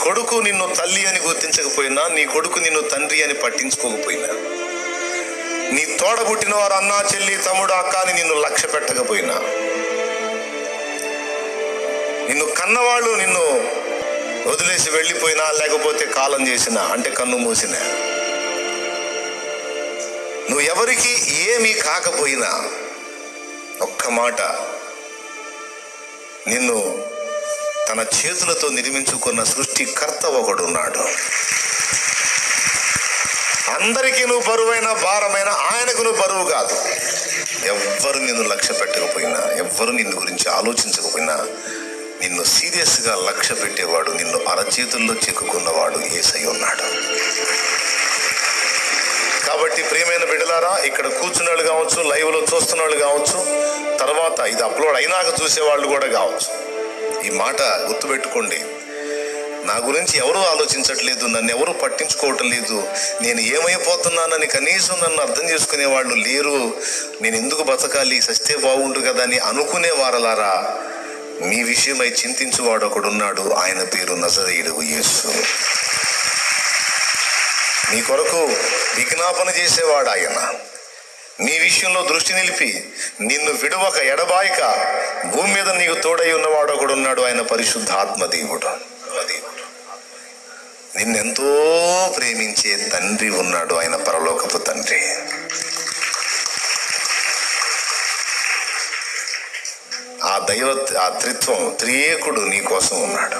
కొడుకు నిన్ను తల్లి అని గుర్తించకపోయినా, నీ కొడుకు నిన్ను తండ్రి అని పట్టించుకోకపోయినా, నీ తోడబుట్టిన వారు అన్నా, చెల్లి, తమ్ముడు, అక్క అని నిన్ను లక్ష్య పెట్టకపోయినా, నిన్ను కన్నవాళ్ళు నిన్ను వదిలేసి వెళ్ళిపోయినా, లేకపోతే కాలం చేసినా, అంటే కన్ను మూసినా, నువ్వు ఎవరికి ఏమీ కాకపోయినా, ఒక్క మాట, నిన్ను తన చేతులతో నిర్మించుకున్న సృష్టికర్త ఒకడున్నాడు. అందరికీ నువ్వు బరువైన, భారమైన, ఆయనకు నువ్వు బరువు కాదు. ఎవ్వరు నిన్ను లక్ష్య పెట్టకపోయినా, ఎవ్వరు నిన్ను గురించి ఆలోచించకపోయినా, నిన్ను సీరియస్గా లక్ష్య పెట్టేవాడు, నిన్ను అరచేతుల్లో చిక్కుకున్నవాడు యేసయ్య ఉన్నాడు. కాబట్టి ప్రియమైన బిడ్డలారా, ఇక్కడ కూర్చున్న వాళ్ళు కావచ్చు, లైవ్లో చూస్తున్న వాళ్ళు కావచ్చు, తర్వాత ఇది అప్లోడ్ అయినాక చూసేవాళ్ళు కూడా కావచ్చు, ఈ మాట గుర్తుపెట్టుకోండి. నా గురించి ఎవరూ ఆలోచించట్లేదు, నన్ను ఎవరూ పట్టించుకోవటం లేదు, నేను ఏమైపోతున్నానని కనీసం నన్ను అర్థం చేసుకునే వాళ్ళు లేరు, నేను ఎందుకు బతకాలి, సస్తే బాగుండు కదా అని అనుకునే వారలారా, మీ విషయమై చింతించువాడు ఒకడున్నాడు. ఆయన పేరు నజరేయుడు యేసు. మీ కొరకు విజ్ఞాపన చేసేవాడు ఆయన. నీ విషయంలో దృష్టి నిలిపి నిన్ను విడువక ఎడబాయక భూమి మీద నీకు తోడై ఉన్నవాడు ఒకడున్నాడు. ఆయన పరిశుద్ధాత్మ దేవుడు. నిన్నెంతో ప్రేమించే తండ్రి ఉన్నాడు, ఆయన పరలోకపు తండ్రి. ఆ త్రిత్వం, త్రియేకుడు నీ కోసం ఉన్నాడు.